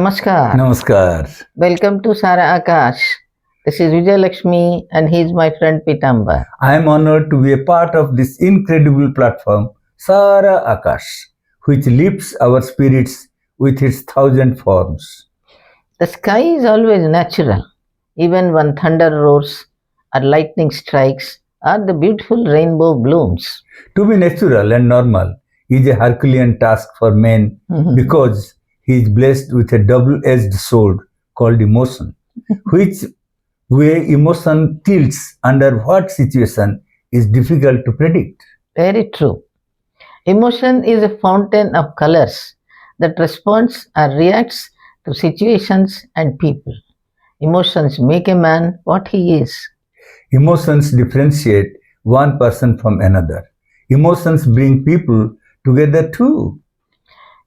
Namaskar. Namaskar. Welcome to Sara Akash. This is Vijay Lakshmi and he is my friend Pitamba. I am honored to be a part of this incredible platform, Sara Akash, which lifts our spirits with its thousand forms. The sky is always natural, even when thunder roars or lightning strikes or the beautiful rainbow blooms. To be natural and normal is a Herculean task for man because he is blessed with a double-edged sword called emotion, which way emotion tilts under what situation is difficult to predict. Very true. Emotion is a fountain of colors that responds or reacts to situations and people. Emotions make a man what he is. Emotions differentiate one person from another. Emotions bring people together too.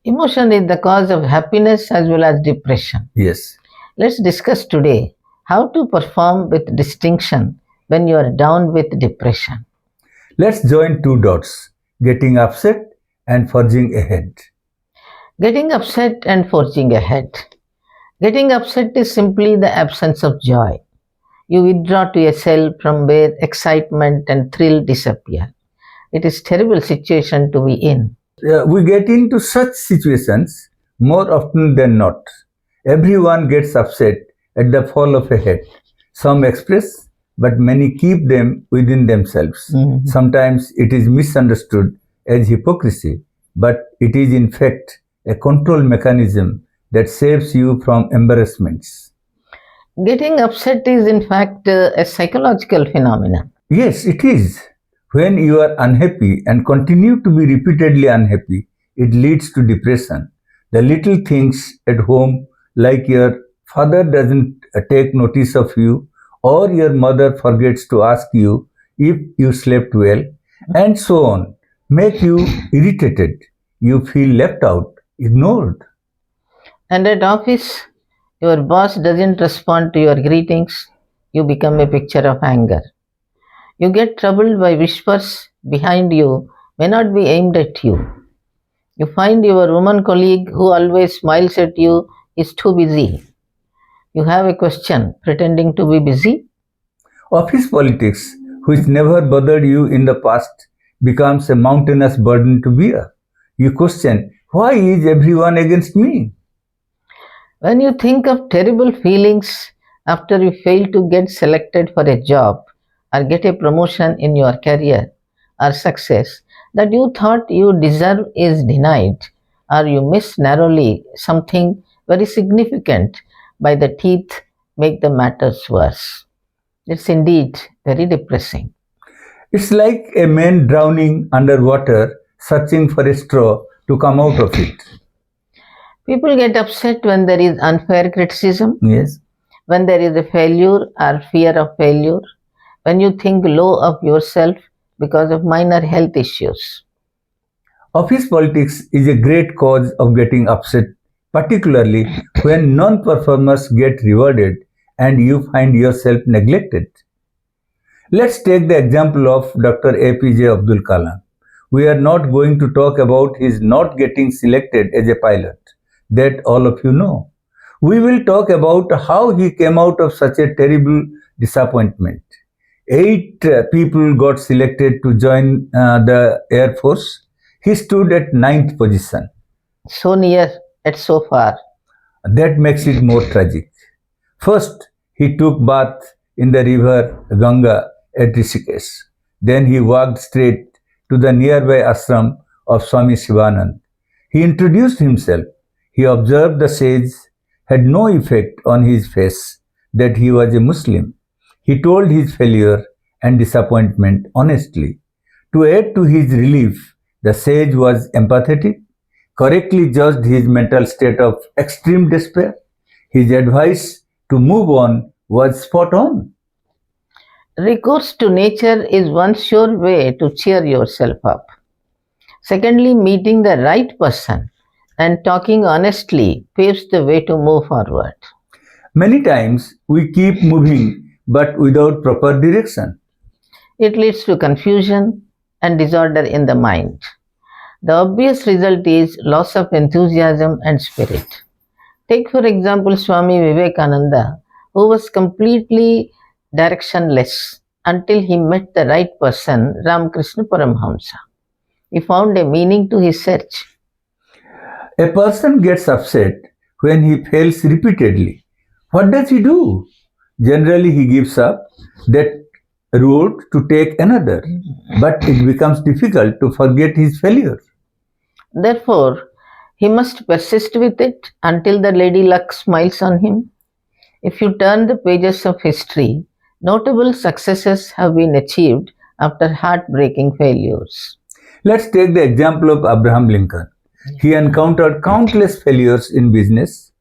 Emotion is the cause of happiness as well as depression. Yes. Let's discuss today how to perform with distinction when you are down with depression. Let's join two dots, getting upset and forging ahead. Getting upset and forging ahead. Getting upset is simply the absence of joy. You withdraw to a cell from where excitement and thrill disappear. It is a terrible situation to be in. We get into such situations more often than not. Everyone gets upset at the fall of a head. Some express, but many keep them within themselves. Sometimes it is misunderstood as hypocrisy, but it is in fact a control mechanism that saves you from embarrassments. Getting upset is in fact a psychological phenomenon. Yes, it is. When you are unhappy and continue to be repeatedly unhappy, it leads to depression. The little things at home, like your father doesn't take notice of you, or your mother forgets to ask you if you slept well, and so on, make you irritated. You feel left out, ignored. And at office, your boss doesn't respond to your greetings, you become a picture of anger. You get troubled by whispers behind you may not be aimed at you. You find your woman colleague who always smiles at you is too busy. You have a question pretending to be busy. Office politics, which never bothered you in the past, becomes a mountainous burden to bear. You question, why is everyone against me? When you think of terrible feelings after you fail to get selected for a job or get a promotion in your career or success that you thought you deserve is denied, or you miss narrowly something very significant by the teeth, make the matters worse. It's indeed very depressing. It's like a man drowning underwater, searching for a straw to come out of it. People get upset when there is unfair criticism, Yes. when there is a failure or fear of failure, when you think low of yourself because of minor health issues. Office politics is a great cause of getting upset, particularly when non performers get rewarded and you find yourself neglected. Let's take the example of Dr. APJ Abdul Kalam. We are not going to talk about his not getting selected as a pilot, that all of you know. We will talk about how he came out of such a terrible disappointment. 8 people got selected to join the Air Force. He stood at 9th position. So near yet so far. That makes it more tragic. First, he took bath in the river Ganga at Rishikesh. Then he walked straight to the nearby ashram of Swami Shivanand. He introduced himself. He observed the sage had no effect on his face that he was a Muslim. He told his failure and disappointment honestly. To add to his relief, the sage was empathetic, correctly judged his mental state of extreme despair. His advice to move on was spot on. Recourse to nature is one sure way to cheer yourself up. Secondly, meeting the right person and talking honestly paves the way to move forward. Many times we keep moving but without proper direction. It leads to confusion and disorder in the mind. The obvious result is loss of enthusiasm and spirit. Take, for example, Swami Vivekananda, who was completely directionless until he met the right person, Ramakrishna Paramhamsa. He found a meaning to his search. A person gets upset when he fails repeatedly. What does he do? Generally, he gives up that route to take another, but it becomes difficult to forget his failure. Therefore, he must persist with it until the lady luck smiles on him. If you turn the pages of history, notable successes have been achieved after heartbreaking failures. Let's take the example of Abraham Lincoln. He encountered countless failures in business,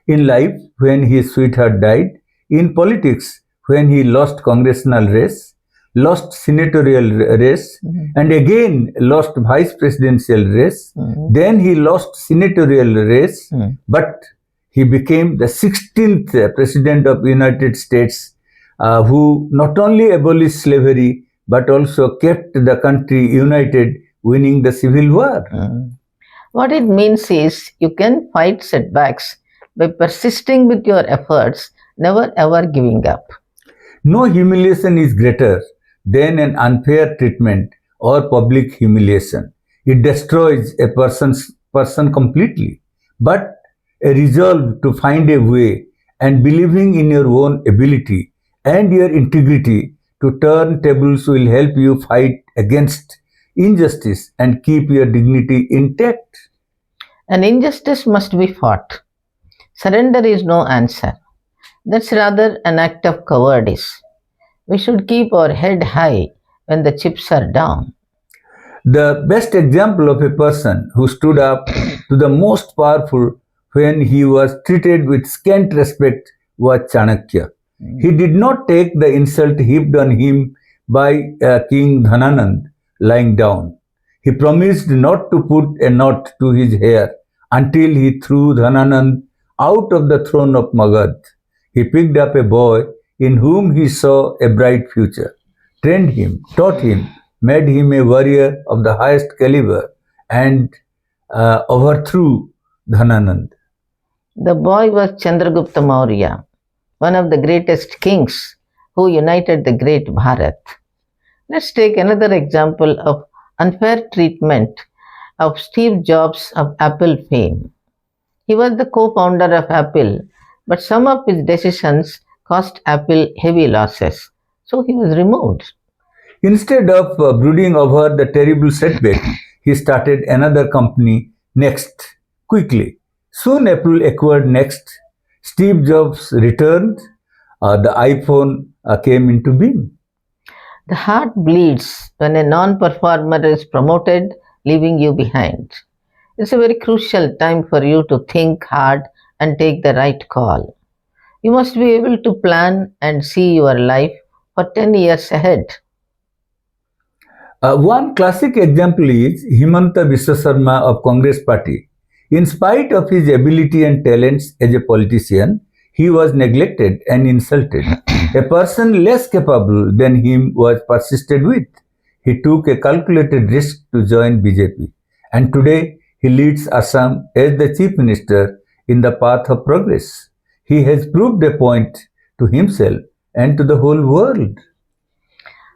in life when his sweetheart died, in politics when he lost congressional race, lost senatorial race, and again lost vice presidential race. Then he lost senatorial race, but he became the 16th president of United States, who not only abolished slavery but also kept the country united, winning the Civil War. What it means is you can fight setbacks by persisting with your efforts, never ever giving up. No humiliation is greater than an unfair treatment or public humiliation. It destroys a person completely. But a resolve to find a way and believing in your own ability and your integrity to turn tables will help you fight against injustice and keep your dignity intact. An injustice must be fought. Surrender is no answer. That's rather an act of cowardice. We should keep our head high when the chips are down. The best example of a person who stood up to the most powerful when he was treated with scant respect was Chanakya. He did not take the insult heaped on him by King Dhananand lying down. He promised not to put a knot to his hair until he threw Dhananand out of the throne of Magad. He picked up a boy in whom he saw a bright future, trained him, taught him, made him a warrior of the highest caliber, and overthrew Dhananand. The boy was Chandragupta Maurya, one of the greatest kings who united the great Bharat. Let's take another example of unfair treatment of Steve Jobs of Apple fame. He was the co-founder of Apple, but some of his decisions cost Apple heavy losses, so he was removed. Instead of brooding over the terrible setback, he started another company next, quickly. Soon Apple acquired Next. Steve Jobs returned. The iPhone came into being. The heart bleeds when a non-performer is promoted, leaving you behind. It's a very crucial time for you to think hard and take the right call. You must be able to plan and see your life for 10 years ahead. One classic example is Himanta Biswa Sarma of Congress Party. In spite of his ability and talents as a politician, he was neglected and insulted. A person less capable than him was persisted with. He took a calculated risk to join BJP, and today he leads Assam as the chief minister in the path of progress. He has proved a point to himself and to the whole world.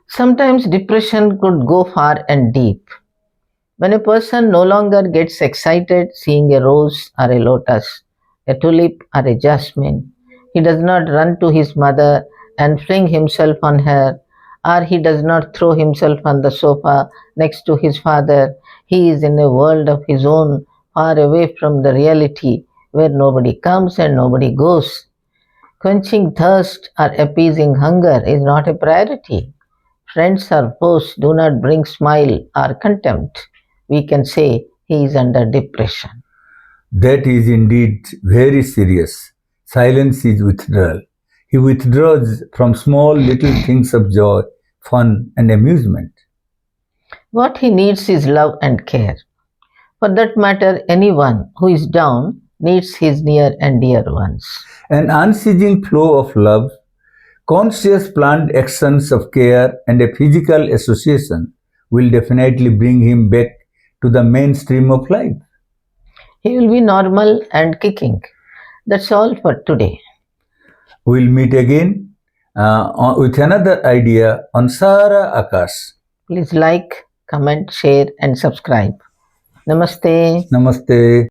Sometimes depression could go far and deep. When a person no longer gets excited seeing a rose or a lotus, a tulip or a jasmine, he does not run to his mother and fling himself on her, or he does not throw himself on the sofa next to his father. He is in a world of his own, far away from the reality where nobody comes and nobody goes. Quenching thirst or appeasing hunger is not a priority. Friends or foes do not bring smile or contempt. We can say he is under depression. That is indeed very serious. Silence is withdrawal. He withdraws from small little things of joy, fun, and amusement. What he needs is love and care. For that matter, anyone who is down needs his near and dear ones. An unceasing flow of love, conscious planned actions of care, and a physical association will definitely bring him back to the mainstream of life. He will be normal and kicking. That's all for today. We'll meet again with another idea on Sara Akash. Please like, comment, share, and subscribe. Namaste. Namaste.